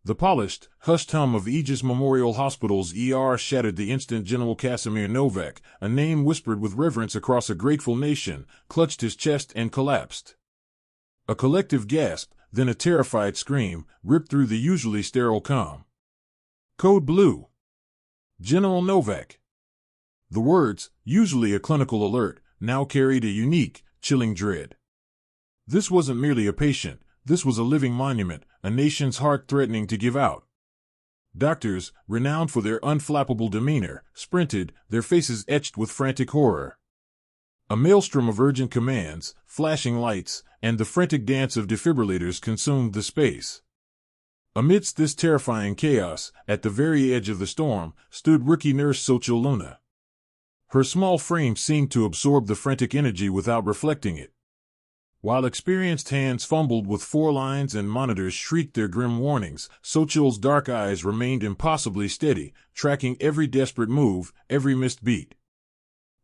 The polished, hushed hum of Aegis Memorial Hospital's ER shattered the instant General Casimir Novak, a name whispered with reverence across a grateful nation, clutched his chest and collapsed. A collective gasp, then a terrified scream, ripped through the usually sterile calm. Code Blue. General Novak. The words, usually a clinical alert, now carried a unique, chilling dread. This wasn't merely a patient, this was a living monument, a nation's heart threatening to give out. Doctors, renowned for their unflappable demeanor, sprinted, their faces etched with frantic horror. A maelstrom of urgent commands, flashing lights, and the frantic dance of defibrillators consumed the space. Amidst this terrifying chaos, at the very edge of the storm, stood rookie nurse Xochitl Luna. Her small frame seemed to absorb the frantic energy without reflecting it. While experienced hands fumbled with 4 lines and monitors shrieked their grim warnings, Xochitl's dark eyes remained impossibly steady, tracking every desperate move, every missed beat.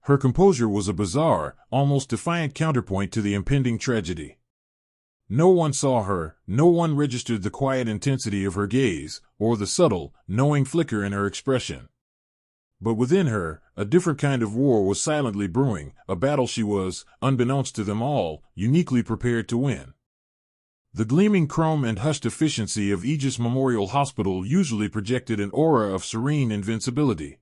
Her composure was a bizarre, almost defiant counterpoint to the impending tragedy. No one saw her, no one registered the quiet intensity of her gaze, or the subtle, knowing flicker in her expression. But within her, a different kind of war was silently brewing, a battle she was, unbeknownst to them all, uniquely prepared to win. The gleaming chrome and hushed efficiency of Aegis Memorial Hospital usually projected an aura of serene invincibility.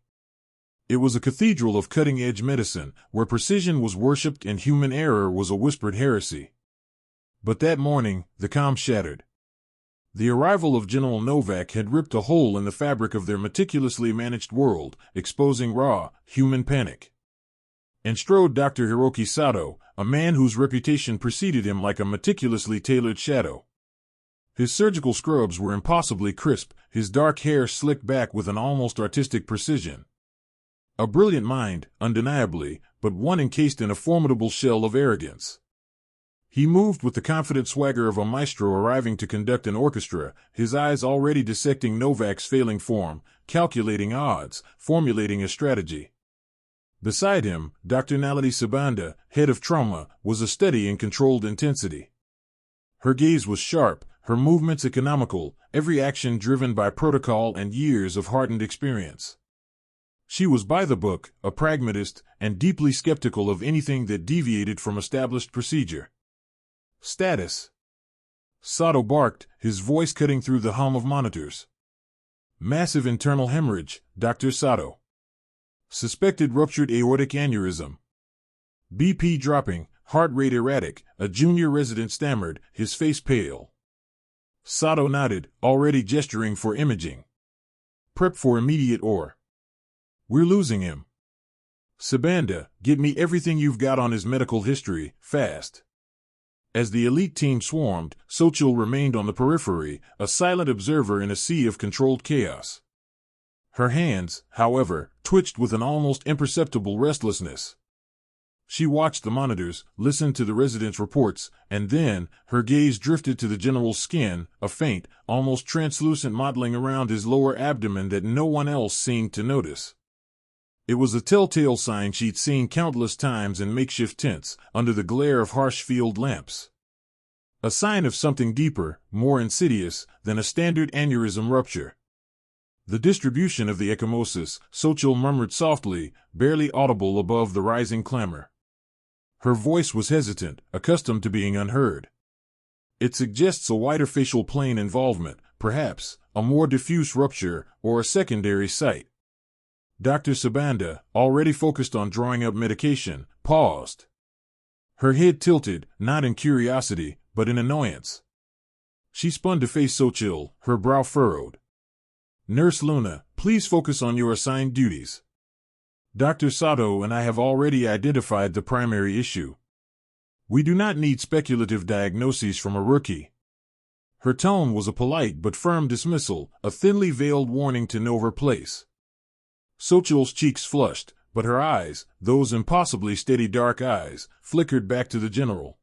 It was a cathedral of cutting-edge medicine, where precision was worshipped and human error was a whispered heresy. But that morning, the calm shattered. The arrival of General Novak had ripped a hole in the fabric of their meticulously managed world, exposing raw, human panic. And strode Dr. Hiroki Sato, a man whose reputation preceded him like a meticulously tailored shadow. His surgical scrubs were impossibly crisp, his dark hair slicked back with an almost artistic precision. A brilliant mind, undeniably, but one encased in a formidable shell of arrogance. He moved with the confident swagger of a maestro arriving to conduct an orchestra, his eyes already dissecting Novak's failing form, calculating odds, formulating a strategy. Beside him, Dr. Naledi Sibanda, head of trauma, was a steady and controlled intensity. Her gaze was sharp, her movements economical, every action driven by protocol and years of hardened experience. She was by the book, a pragmatist, and deeply skeptical of anything that deviated from established procedure. Status. Sato barked, his voice cutting through the hum of monitors. Massive internal hemorrhage, Dr. Sato. Suspected ruptured aortic aneurysm. BP dropping, heart rate erratic, a junior resident stammered, his face pale. Sato nodded, already gesturing for imaging. Prep for immediate or. We're losing him. Sibanda, get me everything you've got on his medical history, fast. As the elite team swarmed, Xochitl remained on the periphery, a silent observer in a sea of controlled chaos. Her hands, however, twitched with an almost imperceptible restlessness. She watched the monitors, listened to the residents' reports, and then, her gaze drifted to the general's skin, a faint, almost translucent mottling around his lower abdomen that no one else seemed to notice. It was a telltale sign she'd seen countless times in makeshift tents, under the glare of harsh field lamps. A sign of something deeper, more insidious, than a standard aneurysm rupture. The distribution of the ecchymosis, Xochitl murmured softly, barely audible above the rising clamor. Her voice was hesitant, accustomed to being unheard. It suggests a wider facial plane involvement, perhaps, a more diffuse rupture, or a secondary site. Dr. Sibanda, already focused on drawing up medication, paused. Her head tilted, not in curiosity, but in annoyance. She spun to face Xochitl, her brow furrowed. Nurse Luna, please focus on your assigned duties. Dr. Sato and I have already identified the primary issue. We do not need speculative diagnoses from a rookie. Her tone was a polite but firm dismissal, a thinly veiled warning to know her place. Xochitl's cheeks flushed, but her eyes, those impossibly steady dark eyes, flickered back to the general.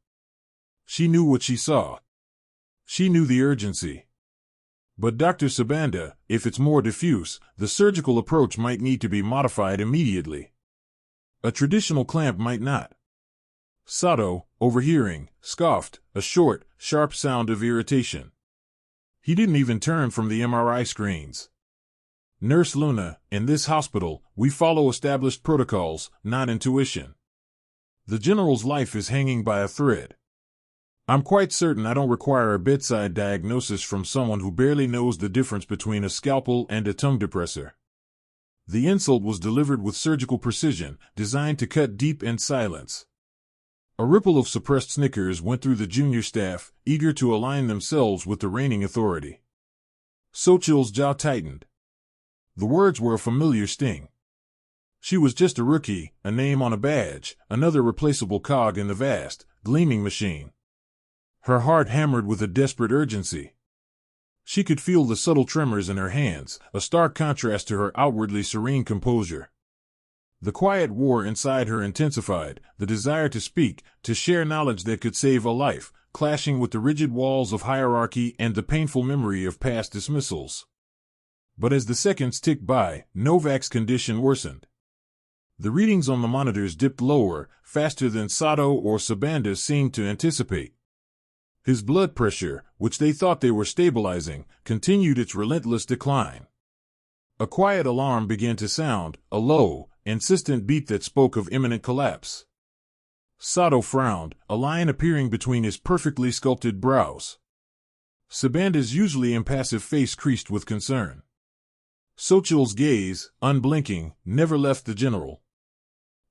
She knew what she saw. She knew the urgency. But Dr. Sibanda, if it's more diffuse, the surgical approach might need to be modified immediately. A traditional clamp might not. Sato, overhearing, scoffed, a short, sharp sound of irritation. He didn't even turn from the MRI screens. Nurse Luna, in this hospital, we follow established protocols, not intuition. The general's life is hanging by a thread. I'm quite certain I don't require a bedside diagnosis from someone who barely knows the difference between a scalpel and a tongue depressor. The insult was delivered with surgical precision, designed to cut deep in silence. A ripple of suppressed snickers went through the junior staff, eager to align themselves with the reigning authority. Xochitl's jaw tightened. The words were a familiar sting. She was just a rookie, a name on a badge, another replaceable cog in the vast, gleaming machine. Her heart hammered with a desperate urgency. She could feel the subtle tremors in her hands, a stark contrast to her outwardly serene composure. The quiet war inside her intensified, the desire to speak, to share knowledge that could save a life, clashing with the rigid walls of hierarchy and the painful memory of past dismissals. But as the seconds ticked by, Novak's condition worsened. The readings on the monitors dipped lower, faster than Sato or Sibanda seemed to anticipate. His blood pressure, which they thought they were stabilizing, continued its relentless decline. A quiet alarm began to sound, a low, insistent beat that spoke of imminent collapse. Sato frowned, a line appearing between his perfectly sculpted brows. Sibanda's usually impassive face creased with concern. Xochitl's gaze, unblinking, never left the general.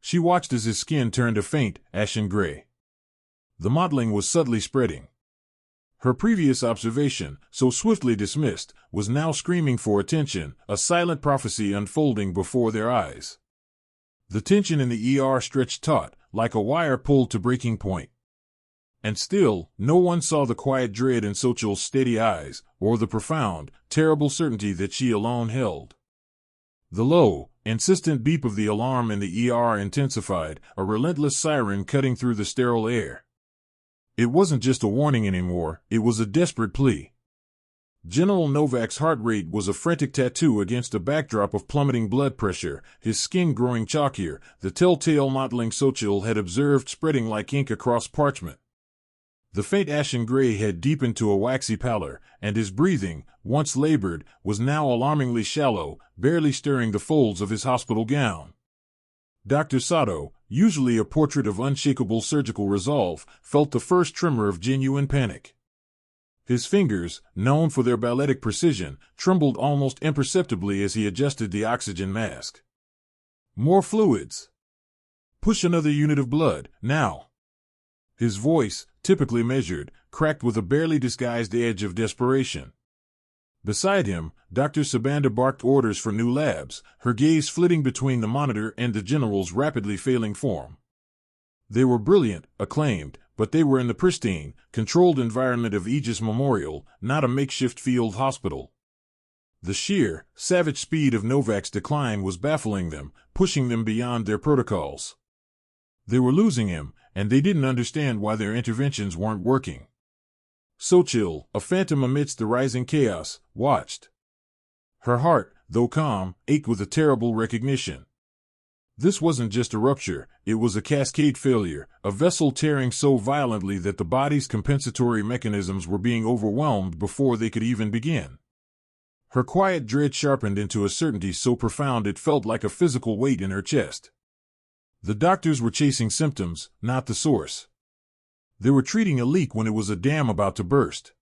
She watched as his skin turned a faint, ashen gray. The mottling was subtly spreading. Her previous observation, so swiftly dismissed, was now screaming for attention, a silent prophecy unfolding before their eyes. The tension in the ER stretched taut, like a wire pulled to breaking point. And still, no one saw the quiet dread in Xochitl's steady eyes, or the profound, terrible certainty that she alone held. The low, insistent beep of the alarm in the ER intensified, a relentless siren cutting through the sterile air. It wasn't just a warning anymore, it was a desperate plea. General Novak's heart rate was a frantic tattoo against a backdrop of plummeting blood pressure, his skin growing chalkier, the telltale mottling Xochitl had observed spreading like ink across parchment. The faint ashen gray had deepened to a waxy pallor, and his breathing, once labored, was now alarmingly shallow, barely stirring the folds of his hospital gown. Dr. Sato, usually a portrait of unshakable surgical resolve, felt the first tremor of genuine panic. His fingers, known for their balletic precision, trembled almost imperceptibly as he adjusted the oxygen mask. More fluids. Push another unit of blood, now. His voice, typically measured, cracked with a barely disguised edge of desperation. Beside him, Dr. Sibanda barked orders for new labs, her gaze flitting between the monitor and the general's rapidly failing form. They were brilliant, acclaimed, but they were in the pristine, controlled environment of Aegis Memorial, not a makeshift field hospital. The sheer, savage speed of Novak's decline was baffling them, pushing them beyond their protocols. They were losing him, and they didn't understand why their interventions weren't working. Xochitl, a phantom amidst the rising chaos, watched. Her heart, though calm, ached with a terrible recognition. This wasn't just a rupture, it was a cascade failure, a vessel tearing so violently that the body's compensatory mechanisms were being overwhelmed before they could even begin. Her quiet dread sharpened into a certainty so profound it felt like a physical weight in her chest. The doctors were chasing symptoms, not the source. They were treating a leak when it was a dam about to burst.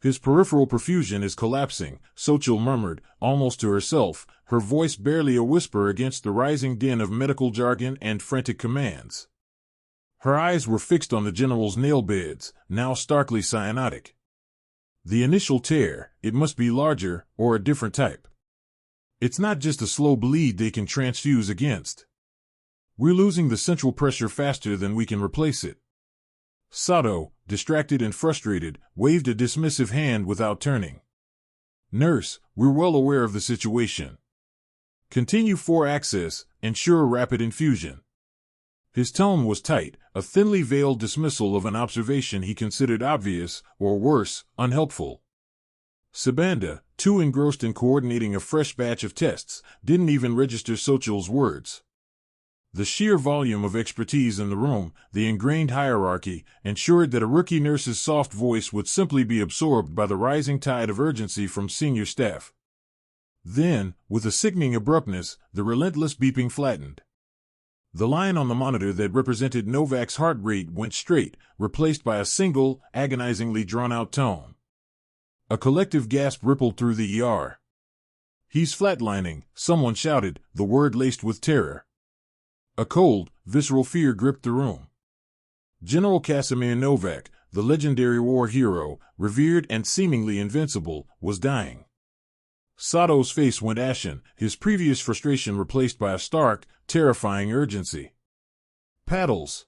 His peripheral perfusion is collapsing, Xochitl murmured, almost to herself, her voice barely a whisper against the rising din of medical jargon and frantic commands. Her eyes were fixed on the general's nail beds, now starkly cyanotic. The initial tear, it must be larger, or a different type. It's not just a slow bleed they can transfuse against. We're losing the central pressure faster than we can replace it. Sato, distracted and frustrated, waved a dismissive hand without turning. Nurse, we're well aware of the situation. Continue 4-axis, ensure rapid infusion. His tone was tight, a thinly veiled dismissal of an observation he considered obvious, or worse, unhelpful. Sibanda, too engrossed in coordinating a fresh batch of tests, didn't even register Xochitl's words. The sheer volume of expertise in the room, the ingrained hierarchy, ensured that a rookie nurse's soft voice would simply be absorbed by the rising tide of urgency from senior staff. Then, with a sickening abruptness, the relentless beeping flattened. The line on the monitor that represented Novak's heart rate went straight, replaced by a single, agonizingly drawn-out tone. A collective gasp rippled through the ER. "He's flatlining," someone shouted, the word laced with terror. A cold, visceral fear gripped the room. General Casimir Novak, the legendary war hero, revered and seemingly invincible, was dying. Sato's face went ashen, his previous frustration replaced by a stark, terrifying urgency. "Paddles!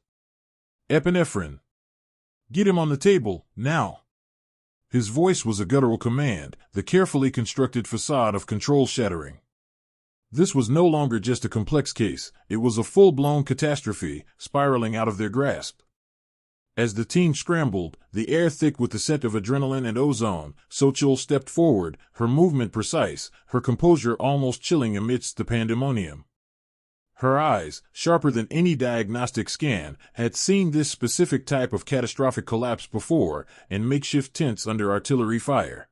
Epinephrine! Get him on the table, now!" His voice was a guttural command, the carefully constructed facade of control shattering. This was no longer just a complex case, it was a full-blown catastrophe, spiraling out of their grasp. As the team scrambled, the air thick with the scent of adrenaline and ozone, Xochitl stepped forward, her movement precise, her composure almost chilling amidst the pandemonium. Her eyes, sharper than any diagnostic scan, had seen this specific type of catastrophic collapse before, in makeshift tents under artillery fire.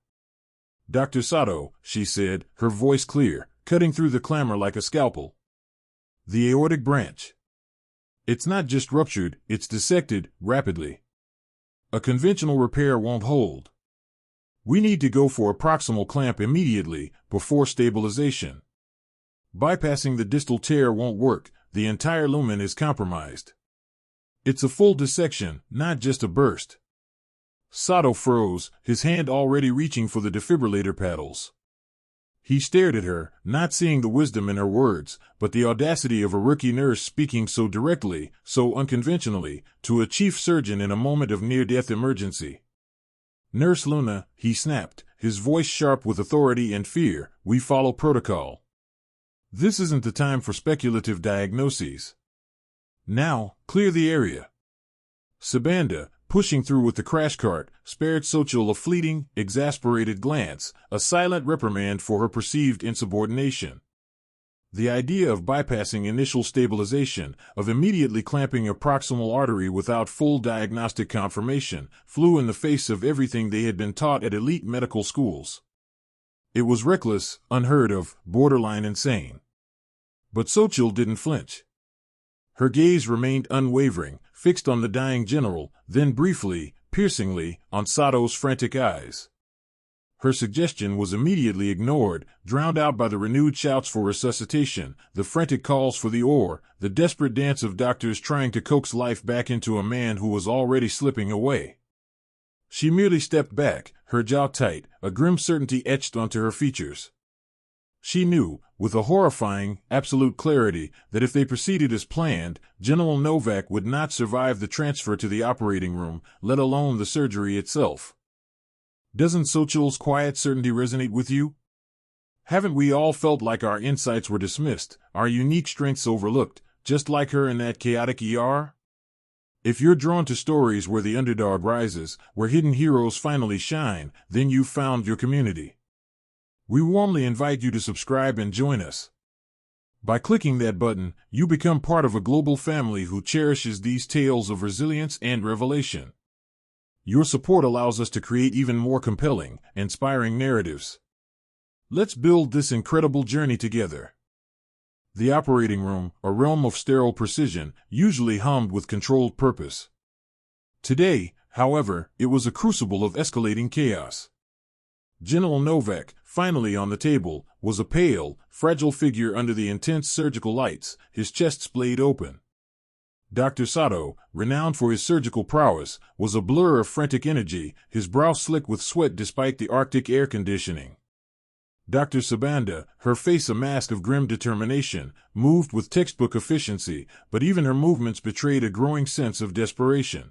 "Dr. Sato," she said, her voice clear, cutting through the clamor like a scalpel. "The aortic branch. It's not just ruptured, it's dissected, rapidly. A conventional repair won't hold. We need to go for a proximal clamp immediately, before stabilization. Bypassing the distal tear won't work, the entire lumen is compromised. It's a full dissection, not just a burst." Sato froze, his hand already reaching for the defibrillator paddles. He stared at her, not seeing the wisdom in her words, but the audacity of a rookie nurse speaking so directly, so unconventionally, to a chief surgeon in a moment of near-death emergency. "Nurse Luna," he snapped, his voice sharp with authority and fear, "we follow protocol. This isn't the time for speculative diagnoses. Now, clear the area." Sibanda, pushing through with the crash cart, spared Xochitl a fleeting, exasperated glance, a silent reprimand for her perceived insubordination. The idea of bypassing initial stabilization, of immediately clamping a proximal artery without full diagnostic confirmation, flew in the face of everything they had been taught at elite medical schools. It was reckless, unheard of, borderline insane. But Xochitl didn't flinch. Her gaze remained unwavering, fixed on the dying general, then briefly, piercingly, on Sato's frantic eyes. Her suggestion was immediately ignored, drowned out by the renewed shouts for resuscitation, the frantic calls for the oar, the desperate dance of doctors trying to coax life back into a man who was already slipping away. She merely stepped back, her jaw tight, a grim certainty etched onto her features. She knew, with a horrifying, absolute clarity, that if they proceeded as planned, General Novak would not survive the transfer to the operating room, let alone the surgery itself. "Doesn't Xochitl's quiet certainty resonate with you? Haven't we all felt like our insights were dismissed, our unique strengths overlooked, just like her in that chaotic ER? If you're drawn to stories where the underdog rises, where hidden heroes finally shine, then you've found your community. We warmly invite you to subscribe and join us. By clicking that button, you become part of a global family who cherishes these tales of resilience and revelation. Your support allows us to create even more compelling, inspiring narratives. Let's build this incredible journey together." The operating room, a realm of sterile precision, usually hummed with controlled purpose. Today, however, it was a crucible of escalating chaos. General Novak, finally on the table, was a pale, fragile figure under the intense surgical lights, his chest splayed open. Dr. Sato, renowned for his surgical prowess, was a blur of frantic energy, his brow slick with sweat despite the Arctic air conditioning. Dr. Sibanda, her face a mask of grim determination, moved with textbook efficiency, but even her movements betrayed a growing sense of desperation.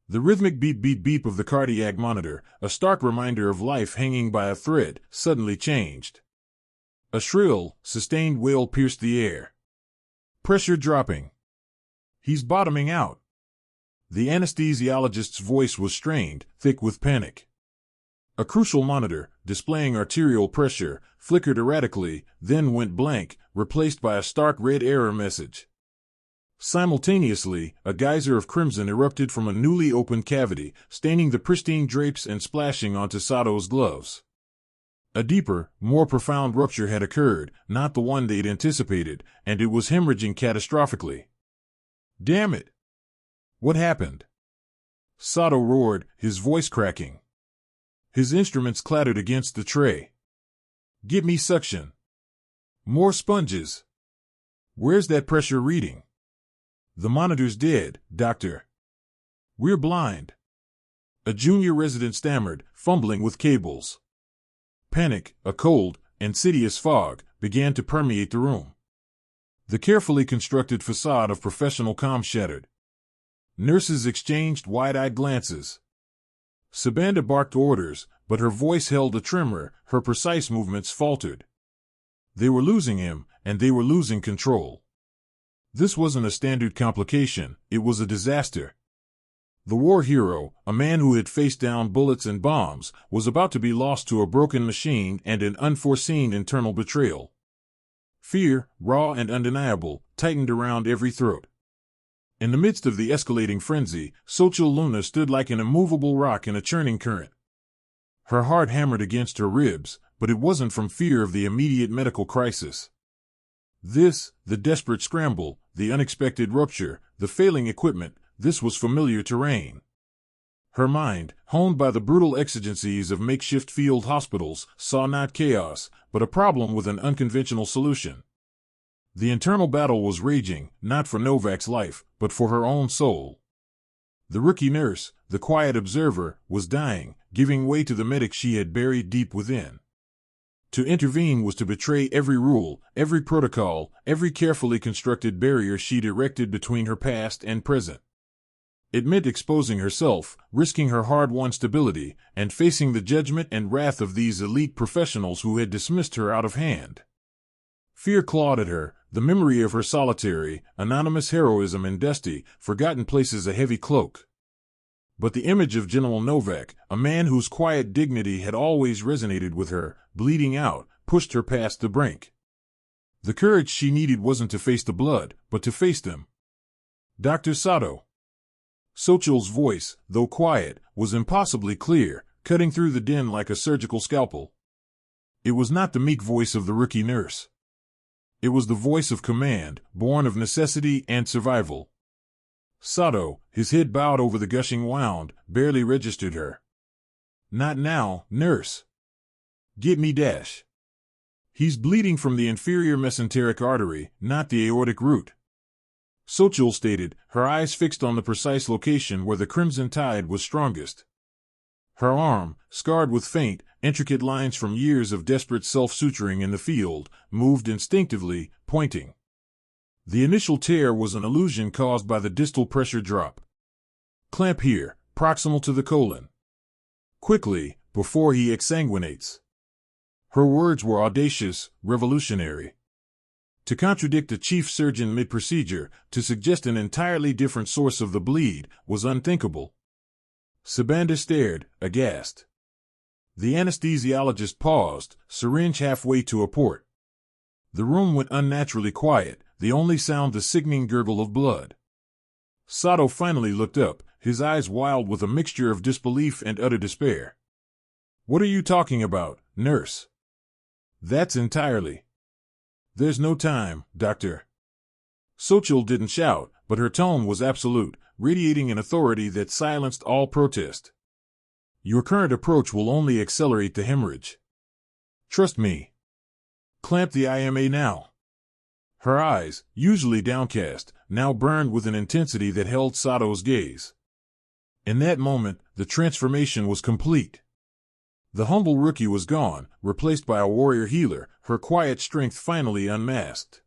The rhythmic beep-beep-beep of the cardiac monitor, a stark reminder of life hanging by a thread, suddenly changed. A shrill, sustained wail pierced the air. Pressure dropping. "He's bottoming out." The anesthesiologist's voice was strained, thick with panic. A crucial monitor, displaying arterial pressure, flickered erratically, then went blank, replaced by a stark red error message. Simultaneously, a geyser of crimson erupted from a newly opened cavity, staining the pristine drapes and splashing onto Sato's gloves. A deeper, more profound rupture had occurred, not the one they'd anticipated, and it was hemorrhaging catastrophically. "Damn it! What happened?" Sato roared, his voice cracking. His instruments clattered against the tray. "Get me suction. More sponges. Where's that pressure reading?" "The monitor's dead, doctor." "We're blind." A junior resident stammered, fumbling with cables. Panic, a cold, insidious fog, began to permeate the room. The carefully constructed facade of professional calm shattered. Nurses exchanged wide-eyed glances. Sibanda barked orders, but her voice held a tremor, her precise movements faltered. They were losing him, and they were losing control. This wasn't a standard complication, it was a disaster. The war hero, a man who had faced down bullets and bombs, was about to be lost to a broken machine and an unforeseen internal betrayal. Fear, raw and undeniable, tightened around every throat. In the midst of the escalating frenzy, Xochitl Luna stood like an immovable rock in a churning current. Her heart hammered against her ribs, but it wasn't from fear of the immediate medical crisis. This, the desperate scramble, the unexpected rupture, the failing equipment, this was familiar terrain. Her mind, honed by the brutal exigencies of makeshift field hospitals, saw not chaos, but a problem with an unconventional solution. The internal battle was raging, not for Novak's life, but for her own soul. The rookie nurse, the quiet observer, was dying, giving way to the medic she had buried deep within. To intervene was to betray every rule, every protocol, every carefully constructed barrier she'd erected between her past and present. It meant exposing herself, risking her hard-won stability, and facing the judgment and wrath of these elite professionals who had dismissed her out of hand. Fear clawed at her, the memory of her solitary, anonymous heroism in dusty, forgotten places a heavy cloak. But the image of General Novak, a man whose quiet dignity had always resonated with her, bleeding out, pushed her past the brink. The courage she needed wasn't to face the blood, but to face them. "Dr. Sato." Xochitl's voice, though quiet, was impossibly clear, cutting through the din like a surgical scalpel. It was not the meek voice of the rookie nurse. It was the voice of command, born of necessity and survival. Sato, his head bowed over the gushing wound, barely registered her. "Not now, nurse." "Get me dash." "He's bleeding from the inferior mesenteric artery, not the aortic root," Xochitl stated, her eyes fixed on the precise location where the crimson tide was strongest. Her arm, scarred with faint, intricate lines from years of desperate self-suturing in the field, moved instinctively, pointing. The initial tear was an illusion caused by the distal pressure drop. "Clamp here, proximal to the colon. Quickly, before he exsanguinates." Her words were audacious, revolutionary. To contradict a chief surgeon mid-procedure, to suggest an entirely different source of the bleed, was unthinkable. Sibanda stared, aghast. The anesthesiologist paused, syringe halfway to a port. The room went unnaturally quiet, the only sound the sickening gurgle of blood. Sato finally looked up, his eyes wild with a mixture of disbelief and utter despair. "What are you talking about, nurse?" "That's entirely." "There's no time, doctor." Xochitl didn't shout, but her tone was absolute, radiating an authority that silenced all protest. "Your current approach will only accelerate the hemorrhage. Trust me. Clamp the IMA now." Her eyes, usually downcast, now burned with an intensity that held Sato's gaze. In that moment, the transformation was complete. The humble rookie was gone, replaced by a warrior healer, her quiet strength finally unmasked.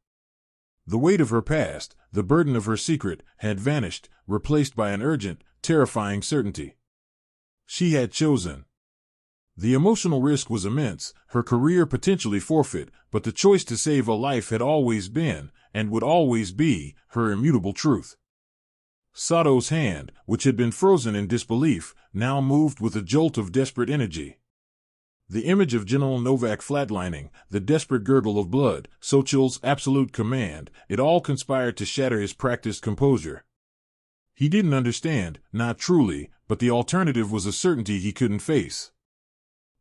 The weight of her past, the burden of her secret, had vanished, replaced by an urgent, terrifying certainty. She had chosen. The emotional risk was immense, her career potentially forfeit, but the choice to save a life had always been, and would always be, her immutable truth. Sato's hand, which had been frozen in disbelief, now moved with a jolt of desperate energy. The image of General Novak flatlining, the desperate gurgle of blood, Xochitl's absolute command, it all conspired to shatter his practiced composure. He didn't understand, not truly, but the alternative was a certainty he couldn't face.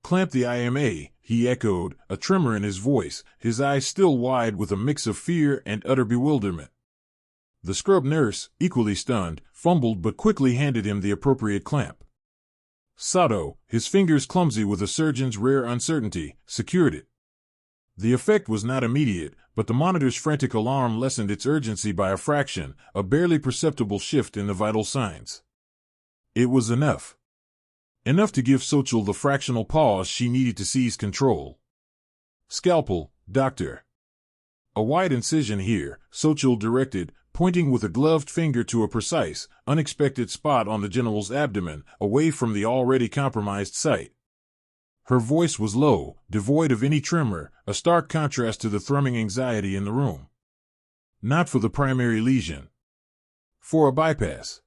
"Clamp the IMA," he echoed, a tremor in his voice, his eyes still wide with a mix of fear and utter bewilderment. The scrub nurse, equally stunned, fumbled but quickly handed him the appropriate clamp. Sato, his fingers clumsy with a surgeon's rare uncertainty, secured it. The effect was not immediate, but the monitor's frantic alarm lessened its urgency by a fraction, a barely perceptible shift in the vital signs. It was enough. Enough to give Xochitl the fractional pause she needed to seize control. "Scalpel, doctor." "A wide incision here," Xochitl directed, pointing with a gloved finger to a precise, unexpected spot on the general's abdomen, away from the already compromised site. Her voice was low, devoid of any tremor, a stark contrast to the thrumming anxiety in the room. "Not for the primary lesion. For a bypass.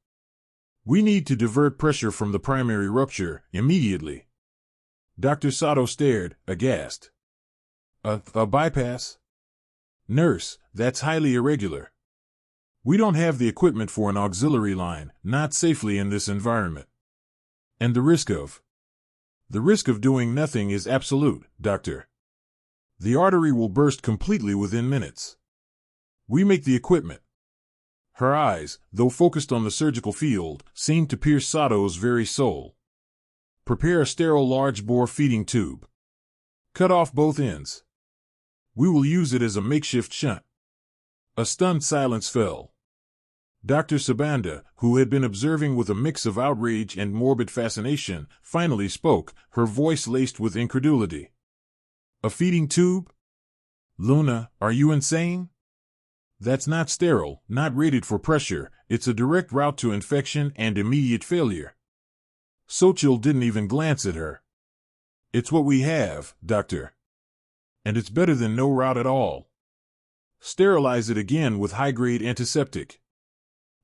We need to divert pressure from the primary rupture, immediately." Dr. Sato stared, aghast. A bypass? "Nurse, that's highly irregular. We don't have the equipment for an auxiliary line, not safely in this environment. And the risk of doing nothing is absolute, doctor. The artery will burst completely within minutes. We make the equipment." Her eyes, though focused on the surgical field, seemed to pierce Sato's very soul. "Prepare a sterile large-bore feeding tube. Cut off both ends. We will use it as a makeshift shunt." A stunned silence fell. Dr. Sibanda, who had been observing with a mix of outrage and morbid fascination, finally spoke, her voice laced with incredulity. "A feeding tube? Luna, are you insane? That's not sterile, not rated for pressure, it's a direct route to infection and immediate failure." Xochitl didn't even glance at her. "It's what we have, doctor. And it's better than no route at all. Sterilize it again with high-grade antiseptic.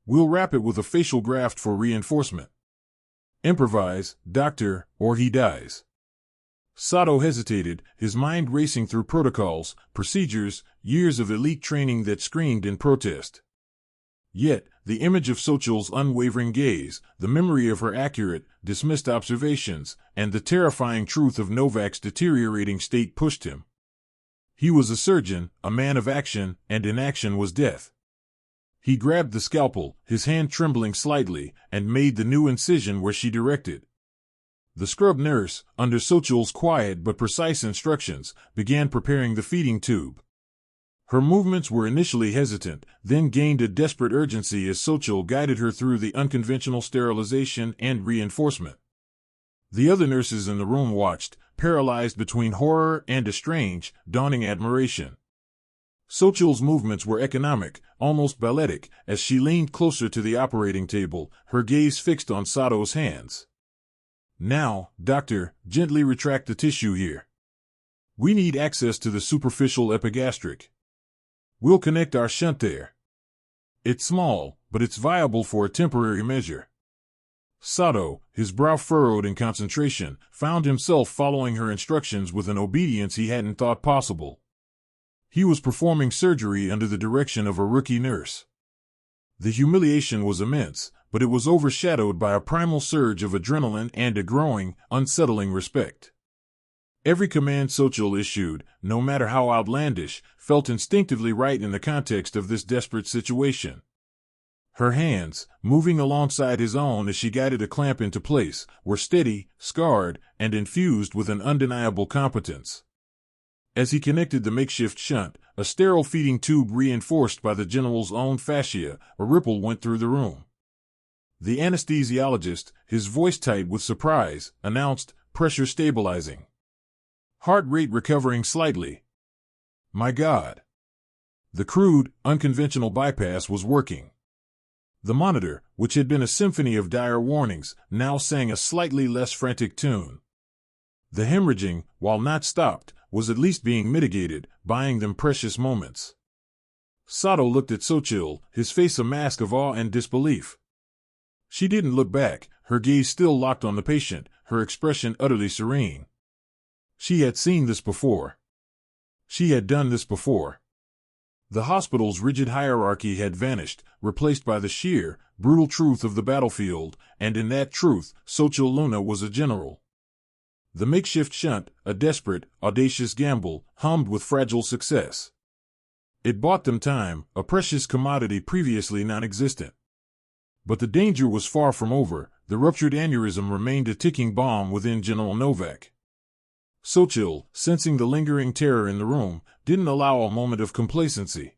We'll wrap it with a facial graft for reinforcement. Improvise, doctor, or he dies." Sato hesitated, his mind racing through protocols, procedures, years of elite training that screamed in protest. Yet, the image of Xochitl's unwavering gaze, the memory of her accurate, dismissed observations, and the terrifying truth of Novak's deteriorating state pushed him. He was a surgeon, a man of action, and inaction was death. He grabbed the scalpel, his hand trembling slightly, and made the new incision where she directed. The scrub nurse, under Xochitl's quiet but precise instructions, began preparing the feeding tube. Her movements were initially hesitant, then gained a desperate urgency as Xochitl guided her through the unconventional sterilization and reinforcement. The other nurses in the room watched, paralyzed between horror and a strange, dawning admiration. Xochitl's movements were economic, almost balletic, as she leaned closer to the operating table, her gaze fixed on Sato's hands. "Now, doctor, gently retract the tissue here. We need access to the superficial epigastric. We'll connect our shunt there. It's small, but it's viable for a temporary measure." Sato, his brow furrowed in concentration, found himself following her instructions with an obedience he hadn't thought possible. He was performing surgery under the direction of a rookie nurse. The humiliation was immense, but it was overshadowed by a primal surge of adrenaline and a growing, unsettling respect. Every command Xochitl issued, no matter how outlandish, felt instinctively right in the context of this desperate situation. Her hands, moving alongside his own as she guided a clamp into place, were steady, scarred, and infused with an undeniable competence. As he connected the makeshift shunt, a sterile feeding tube reinforced by the general's own fascia, a ripple went through the room. The anesthesiologist, his voice tight with surprise, announced, "Pressure stabilizing. Heart rate recovering slightly." My God! The crude, unconventional bypass was working. The monitor, which had been a symphony of dire warnings, now sang a slightly less frantic tune. The hemorrhaging, while not stopped, was at least being mitigated, buying them precious moments. Sato looked at Xochitl, his face a mask of awe and disbelief. She didn't look back, her gaze still locked on the patient, her expression utterly serene. She had seen this before. She had done this before. The hospital's rigid hierarchy had vanished, replaced by the sheer, brutal truth of the battlefield, and in that truth, Xochitl Luna was a general. The makeshift shunt, a desperate, audacious gamble, hummed with fragile success. It bought them time, a precious commodity previously non-existent. But the danger was far from over. The ruptured aneurysm remained a ticking bomb within General Novak. Xochitl, sensing the lingering terror in the room, didn't allow a moment of complacency.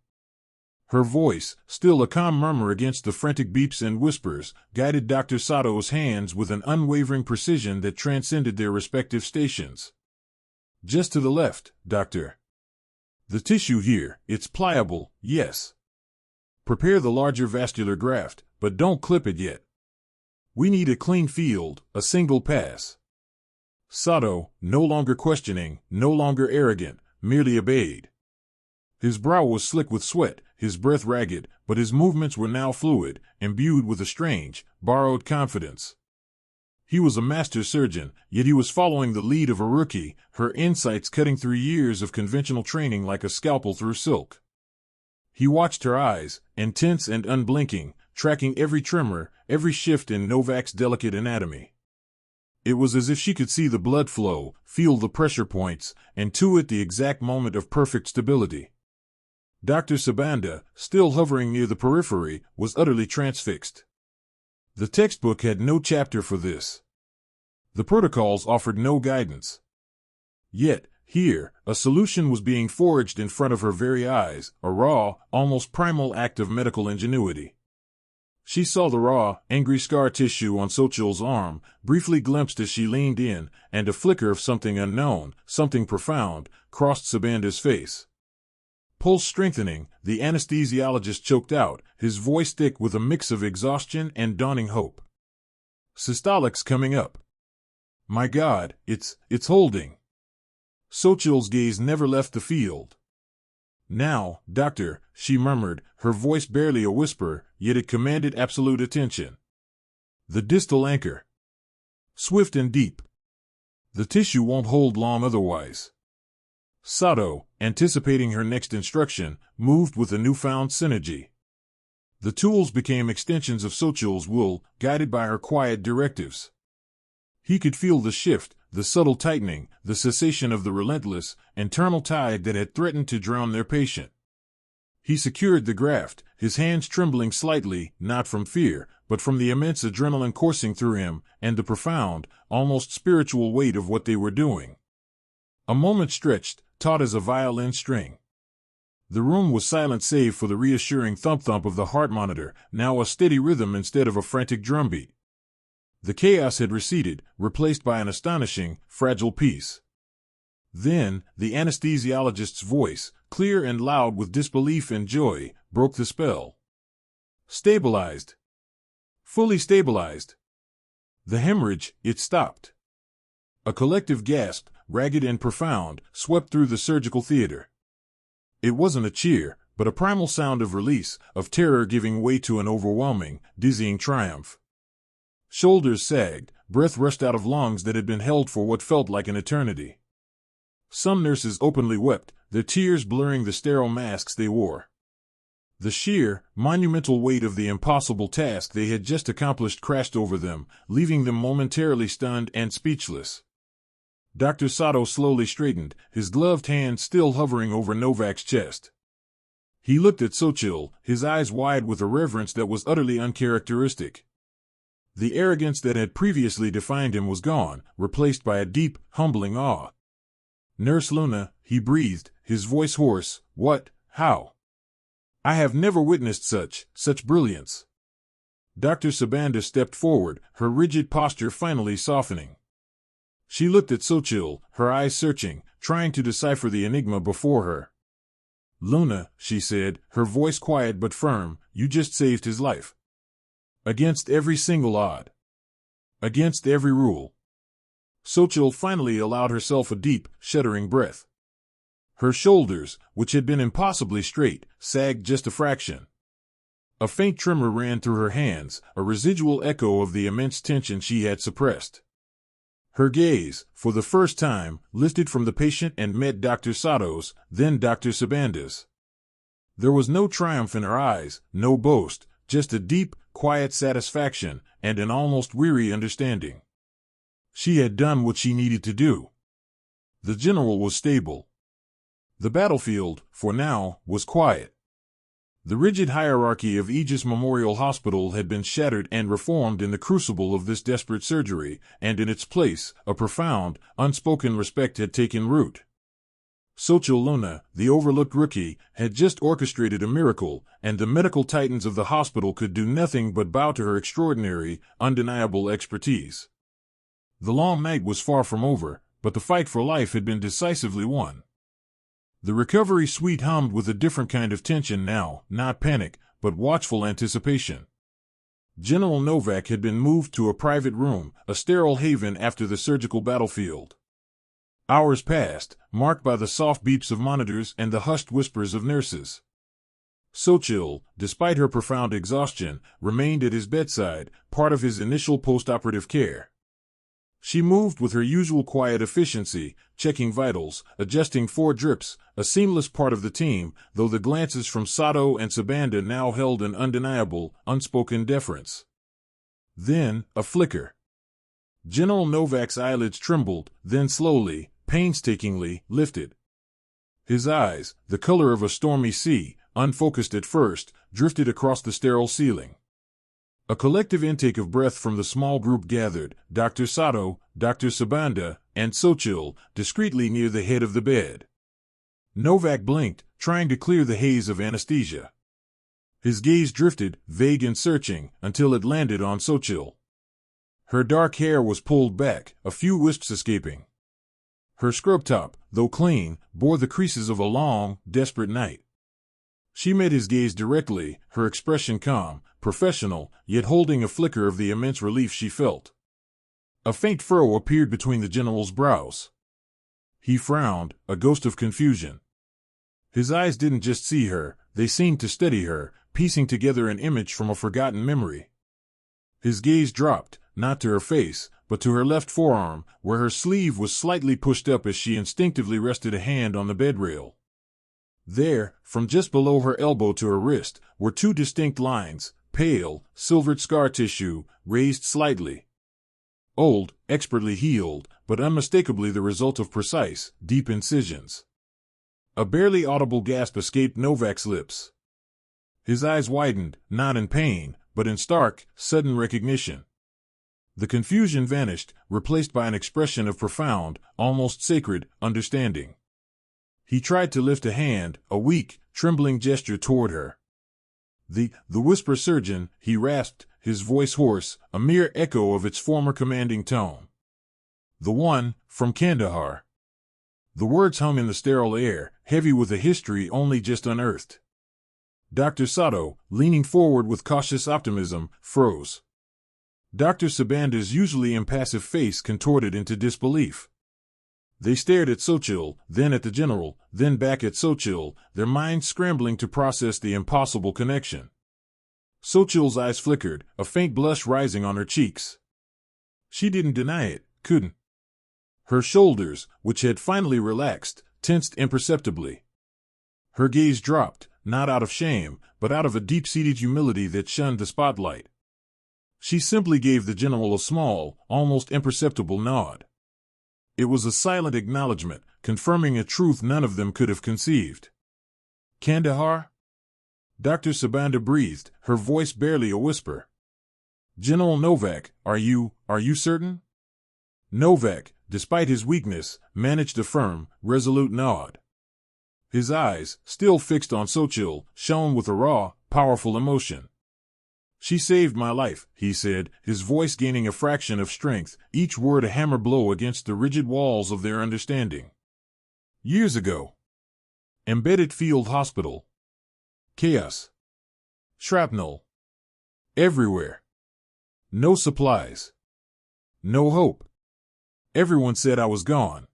Her voice, still a calm murmur against the frantic beeps and whispers, guided Dr. Sato's hands with an unwavering precision that transcended their respective stations. Just to the left, Doctor. The tissue here, it's pliable, yes. Prepare the larger vascular graft, but don't clip it yet. We need a clean field, a single pass. Sato, no longer questioning, no longer arrogant, merely obeyed. His brow was slick with sweat, his breath ragged, but his movements were now fluid, imbued with a strange, borrowed confidence. He was a master surgeon, yet he was following the lead of a rookie, her insights cutting through years of conventional training like a scalpel through silk. He watched her eyes, intense and unblinking, tracking every tremor, every shift in Novak's delicate anatomy. It was as if she could see the blood flow, feel the pressure points, and intuit the exact moment of perfect stability. Dr. Sibanda, still hovering near the periphery, was utterly transfixed. The textbook had no chapter for this. The protocols offered no guidance. Yet, here, a solution was being forged in front of her very eyes, a raw, almost primal act of medical ingenuity. She saw the raw, angry scar tissue on Xochitl's arm, briefly glimpsed as she leaned in, and a flicker of something unknown, something profound, crossed Sibanda's face. Pulse strengthening, the anesthesiologist choked out, his voice thick with a mix of exhaustion and dawning hope. Systolic's coming up. My God, it's holding. Xochitl's gaze never left the field. Now, doctor, she murmured, her voice barely a whisper, yet it commanded absolute attention. The distal anchor. Swift and deep. The tissue won't hold long otherwise. Sato, anticipating her next instruction, moved with a newfound synergy. The tools became extensions of Xochitl's will, guided by her quiet directives. He could feel the shift, the subtle tightening, the cessation of the relentless, internal tide that had threatened to drown their patient. He secured the graft, his hands trembling slightly, not from fear, but from the immense adrenaline coursing through him, and the profound, almost spiritual weight of what they were doing. A moment stretched, taut as a violin string. The room was silent save for the reassuring thump-thump of the heart monitor, now a steady rhythm instead of a frantic drumbeat. The chaos had receded, replaced by an astonishing, fragile peace. Then, the anesthesiologist's voice, clear and loud with disbelief and joy, broke the spell. Stabilized. Fully stabilized. The hemorrhage, it stopped. A collective gasp, ragged and profound, swept through the surgical theater. It wasn't a cheer, but a primal sound of release, of terror giving way to an overwhelming, dizzying triumph. Shoulders sagged, breath rushed out of lungs that had been held for what felt like an eternity. Some nurses openly wept, their tears blurring the sterile masks they wore. The sheer, monumental weight of the impossible task they had just accomplished crashed over them, leaving them momentarily stunned and speechless. Dr. Sato slowly straightened, his gloved hand still hovering over Novak's chest. He looked at Xochitl, his eyes wide with a reverence that was utterly uncharacteristic. The arrogance that had previously defined him was gone, replaced by a deep, humbling awe. Nurse Luna, he breathed, his voice hoarse, what, how? I have never witnessed such brilliance. Dr. Sibanda stepped forward, her rigid posture finally softening. She looked at Xochitl, her eyes searching, trying to decipher the enigma before her. Luna, she said, her voice quiet but firm, you just saved his life. Against every single odd. Against every rule. Xochitl finally allowed herself a deep, shuddering breath. Her shoulders, which had been impossibly straight, sagged just a fraction. A faint tremor ran through her hands, a residual echo of the immense tension she had suppressed. Her gaze, for the first time, lifted from the patient and met Dr. Sato's, then Dr. Sibanda's. There was no triumph in her eyes, no boast, just a deep, quiet satisfaction and an almost weary understanding. She had done what she needed to do. The general was stable. The battlefield, for now, was quiet. The rigid hierarchy of Aegis Memorial Hospital had been shattered and reformed in the crucible of this desperate surgery, and in its place, a profound, unspoken respect had taken root. Xochitl Luna, the overlooked rookie, had just orchestrated a miracle, and the medical titans of the hospital could do nothing but bow to her extraordinary, undeniable expertise. The long night was far from over, but the fight for life had been decisively won. The recovery suite hummed with a different kind of tension now, not panic, but watchful anticipation. General Novak had been moved to a private room, a sterile haven after the surgical battlefield. Hours passed, marked by the soft beeps of monitors and the hushed whispers of nurses. Xochitl, despite her profound exhaustion, remained at his bedside, part of his initial post-operative care. She moved with her usual quiet efficiency, checking vitals, adjusting 4 drips, a seamless part of the team, though the glances from Sato and Sibanda now held an undeniable, unspoken deference. Then, a flicker. General Novak's eyelids trembled, then slowly, painstakingly, lifted. His eyes, the color of a stormy sea, unfocused at first, drifted across the sterile ceiling. A collective intake of breath from the small group gathered, Dr. Sato, Dr. Sibanda, and Xochitl, discreetly near the head of the bed. Novak blinked, trying to clear the haze of anesthesia. His gaze drifted, vague and searching, until it landed on Xochitl. Her dark hair was pulled back, a few wisps escaping. Her scrub top, though clean, bore the creases of a long, desperate night. She met his gaze directly, her expression calm, professional, yet holding a flicker of the immense relief she felt. A faint furrow appeared between the general's brows. He frowned, a ghost of confusion. His eyes didn't just see her, they seemed to study her, piecing together an image from a forgotten memory. His gaze dropped, not to her face, but to her left forearm, where her sleeve was slightly pushed up as she instinctively rested a hand on the bed rail. There, from just below her elbow to her wrist, were 2 distinct lines, pale, silvered scar tissue, raised slightly. Old, expertly healed, but unmistakably the result of precise, deep incisions. A barely audible gasp escaped Novak's lips. His eyes widened, not in pain, but in stark, sudden recognition. The confusion vanished, replaced by an expression of profound, almost sacred, understanding. He tried to lift a hand, a weak, trembling gesture toward her. The whisper surgeon, he rasped, his voice hoarse, a mere echo of its former commanding tone. The one, from Kandahar. The words hung in the sterile air, heavy with a history only just unearthed. Dr. Sato, leaning forward with cautious optimism, froze. Dr. Sibanda's usually impassive face contorted into disbelief. They stared at Xochitl, then at the general, then back at Xochitl, their minds scrambling to process the impossible connection. Xochitl's eyes flickered, a faint blush rising on her cheeks. She didn't deny it, couldn't. Her shoulders, which had finally relaxed, tensed imperceptibly. Her gaze dropped, not out of shame, but out of a deep-seated humility that shunned the spotlight. She simply gave the general a small, almost imperceptible nod. It was a silent acknowledgement, confirming a truth none of them could have conceived. Kandahar? Dr. Sibanda breathed, her voice barely a whisper. General Novak, are you certain? Novak, despite his weakness, managed a firm, resolute nod. His eyes, still fixed on Xochitl, shone with a raw, powerful emotion. She saved my life, he said, his voice gaining a fraction of strength, each word a hammer blow against the rigid walls of their understanding. Years ago. Embedded field hospital. Chaos. Shrapnel. Everywhere. No supplies. No hope. Everyone said I was gone.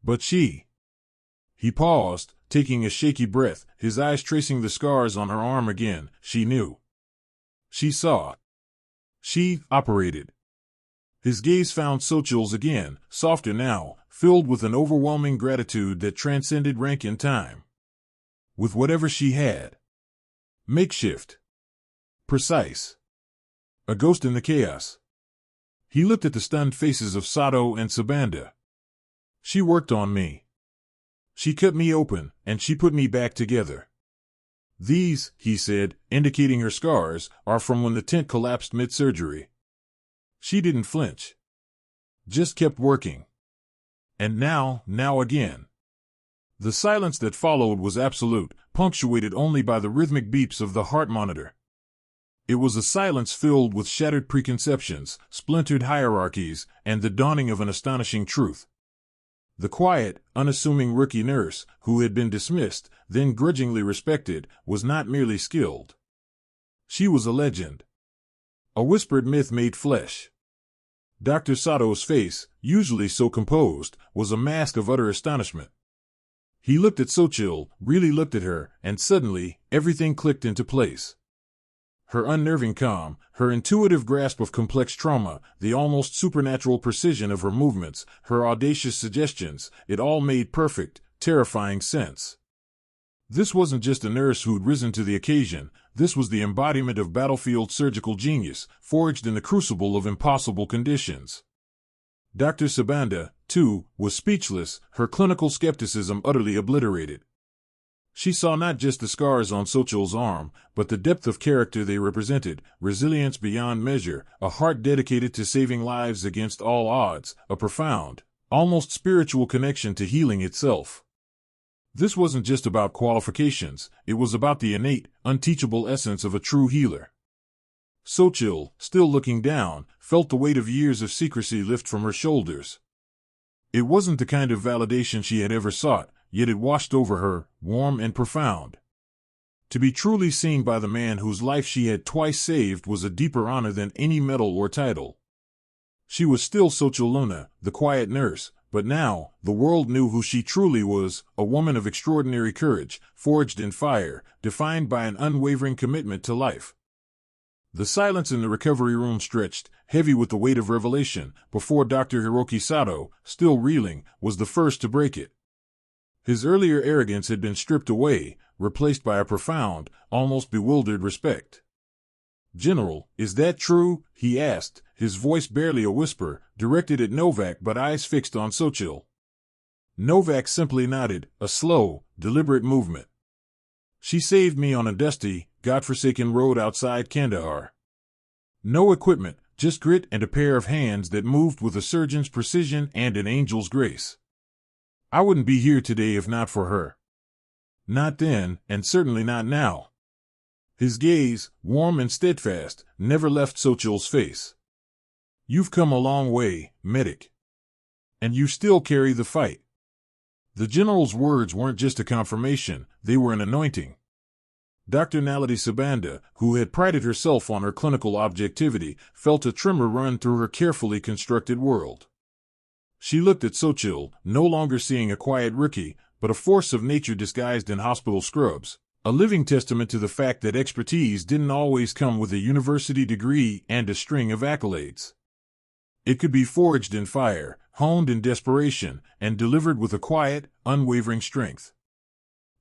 But she. He paused, taking a shaky breath, his eyes tracing the scars on her arm again. She knew. She saw. She operated. His gaze found Xochitl's again, softer now, filled with an overwhelming gratitude that transcended rank and time. With whatever she had. Makeshift. Precise. A ghost in the chaos. He looked at the stunned faces of Sato and Sibanda. She worked on me. She cut me open, and she put me back together. These, he said, indicating her scars, are from when the tent collapsed mid-surgery. She didn't flinch. Just kept working. And now again. The silence that followed was absolute, punctuated only by the rhythmic beeps of the heart monitor. It was a silence filled with shattered preconceptions, splintered hierarchies, and the dawning of an astonishing truth. The quiet, unassuming rookie nurse, who had been dismissed, then grudgingly respected, was not merely skilled. She was a legend. A whispered myth made flesh. Dr. Sato's face, usually so composed, was a mask of utter astonishment. He looked at Xochitl, really looked at her, and suddenly, everything clicked into place. Her unnerving calm, her intuitive grasp of complex trauma, the almost supernatural precision of her movements, her audacious suggestions, it all made perfect, terrifying sense. This wasn't just a nurse who'd risen to the occasion, this was the embodiment of battlefield surgical genius, forged in the crucible of impossible conditions. Dr. Sibanda, too, was speechless, her clinical skepticism utterly obliterated. She saw not just the scars on Xochitl's arm, but the depth of character they represented, resilience beyond measure, a heart dedicated to saving lives against all odds, a profound, almost spiritual connection to healing itself. This wasn't just about qualifications, it was about the innate, unteachable essence of a true healer. Xochitl, still looking down, felt the weight of years of secrecy lift from her shoulders. It wasn't the kind of validation she had ever sought, yet it washed over her, warm and profound. To be truly seen by the man whose life she had twice saved was a deeper honor than any medal or title. She was still Xochitl Luna, the quiet nurse, but now, the world knew who she truly was, a woman of extraordinary courage, forged in fire, defined by an unwavering commitment to life. The silence in the recovery room stretched, heavy with the weight of revelation, before Dr. Hiroki Sato, still reeling, was the first to break it. His earlier arrogance had been stripped away, replaced by a profound, almost bewildered respect. "General, is that true?" he asked, his voice barely a whisper, directed at Novak but eyes fixed on Xochitl. Novak simply nodded, a slow, deliberate movement. "She saved me on a dusty, godforsaken road outside Kandahar. No equipment, just grit and a pair of hands that moved with a surgeon's precision and an angel's grace. I wouldn't be here today if not for her. Not then, and certainly not now." His gaze, warm and steadfast, never left Xochitl's face. "You've come a long way, medic. And you still carry the fight." The general's words weren't just a confirmation, they were an anointing. Dr. Naledi Sibanda, who had prided herself on her clinical objectivity, felt a tremor run through her carefully constructed world. She looked at Xochitl, no longer seeing a quiet rookie, but a force of nature disguised in hospital scrubs, a living testament to the fact that expertise didn't always come with a university degree and a string of accolades. It could be forged in fire, honed in desperation, and delivered with a quiet, unwavering strength.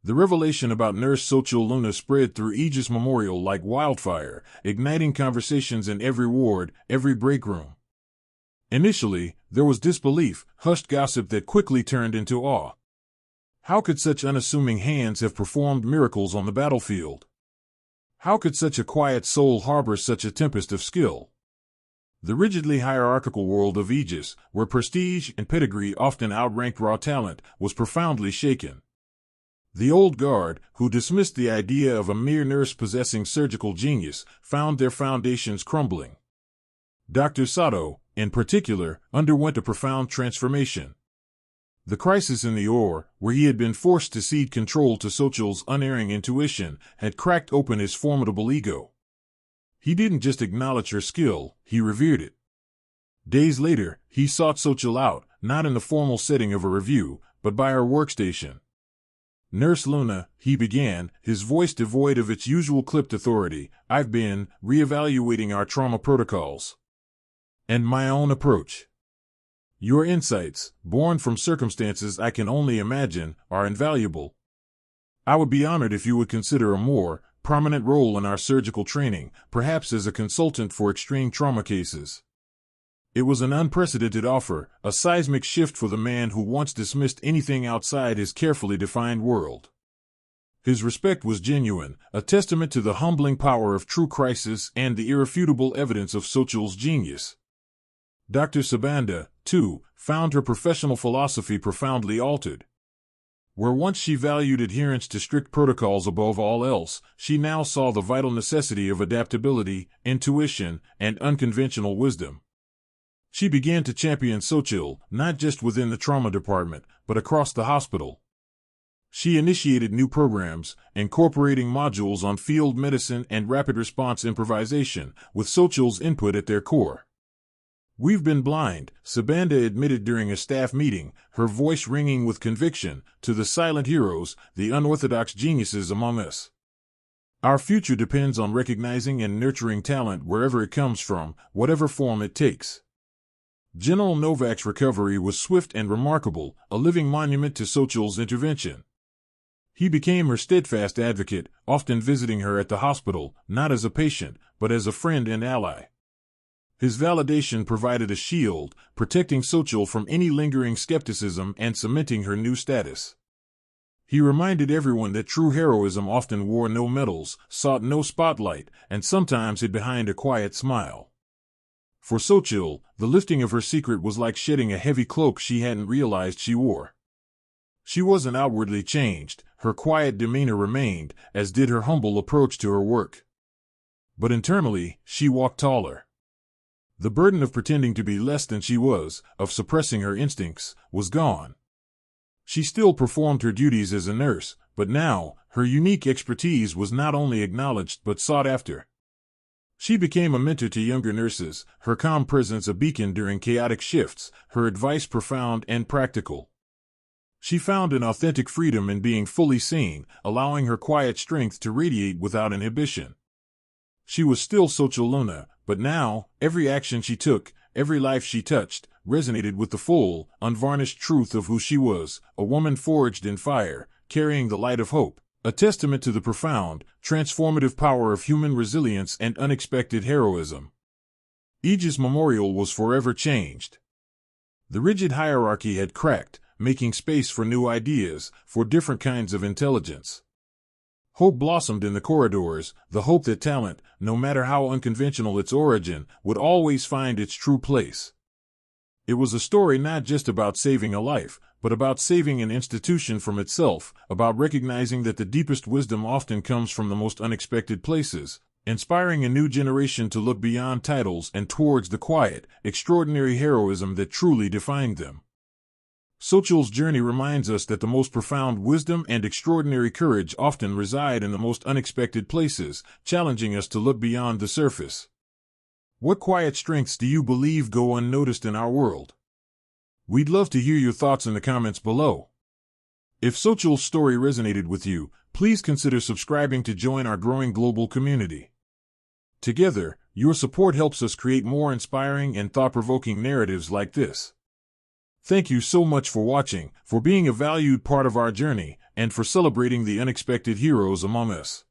The revelation about Nurse Xochitl Luna spread through Aegis Memorial like wildfire, igniting conversations in every ward, every break room. Initially, there was disbelief, hushed gossip that quickly turned into awe. How could such unassuming hands have performed miracles on the battlefield? How could such a quiet soul harbor such a tempest of skill? The rigidly hierarchical world of Aegis, where prestige and pedigree often outranked raw talent, was profoundly shaken. The old guard, who dismissed the idea of a mere nurse possessing surgical genius, found their foundations crumbling. Dr. Sato, in particular, underwent a profound transformation. The crisis in the OR, where he had been forced to cede control to Xochitl's unerring intuition, had cracked open his formidable ego. He didn't just acknowledge her skill, he revered it. Days later, he sought Xochitl out, not in the formal setting of a review, but by her workstation. "Nurse Luna," he began, his voice devoid of its usual clipped authority, "I've been reevaluating our trauma protocols. and my own approach. Your insights, born from circumstances I can only imagine, are invaluable. I would be honored if you would consider a more prominent role in our surgical training, perhaps as a consultant for extreme trauma cases. It was an unprecedented offer, a seismic shift for the man who once dismissed anything outside his carefully defined world. His respect was genuine, a testament to the humbling power of true crisis and the irrefutable evidence of Xochitl's genius. Dr. Sibanda, too, found her professional philosophy profoundly altered. Where once she valued adherence to strict protocols above all else, she now saw the vital necessity of adaptability, intuition, and unconventional wisdom. She began to champion Xochitl, not just within the trauma department, but across the hospital. She initiated new programs, incorporating modules on field medicine and rapid response improvisation, with Xochitl's input at their core. "We've been blind," Sibanda admitted during a staff meeting, her voice ringing with conviction, to the silent heroes, the unorthodox geniuses among us. Our future depends on recognizing and nurturing talent wherever it comes from, whatever form it takes. General Novak's recovery was swift and remarkable, a living monument to Xochitl's intervention. He became her steadfast advocate, often visiting her at the hospital, not as a patient, but as a friend and ally. His validation provided a shield, protecting Xochitl from any lingering skepticism and cementing her new status. He reminded everyone that true heroism often wore no medals, sought no spotlight, and sometimes hid behind a quiet smile. For Xochitl, the lifting of her secret was like shedding a heavy cloak she hadn't realized she wore. She wasn't outwardly changed, her quiet demeanor remained, as did her humble approach to her work. But internally, she walked taller. The burden of pretending to be less than she was, of suppressing her instincts, was gone. She still performed her duties as a nurse, but now, her unique expertise was not only acknowledged but sought after. She became a mentor to younger nurses, her calm presence a beacon during chaotic shifts, her advice profound and practical. She found an authentic freedom in being fully seen, allowing her quiet strength to radiate without inhibition. She was still Xochitl Luna, but now, every action she took, every life she touched, resonated with the full, unvarnished truth of who she was, a woman forged in fire, carrying the light of hope, a testament to the profound, transformative power of human resilience and unexpected heroism. Aegis Memorial was forever changed. The rigid hierarchy had cracked, making space for new ideas, for different kinds of intelligence. Hope blossomed in the corridors, the hope that talent, no matter how unconventional its origin, would always find its true place. It was a story not just about saving a life, but about saving an institution from itself, about recognizing that the deepest wisdom often comes from the most unexpected places, inspiring a new generation to look beyond titles and towards the quiet, extraordinary heroism that truly defined them. Xochitl's journey reminds us that the most profound wisdom and extraordinary courage often reside in the most unexpected places, challenging us to look beyond the surface. What quiet strengths do you believe go unnoticed in our world? We'd love to hear your thoughts in the comments below. If Xochitl's story resonated with you, please consider subscribing to join our growing global community. Together, your support helps us create more inspiring and thought-provoking narratives like this. Thank you so much for watching, for being a valued part of our journey, and for celebrating the unexpected heroes among us.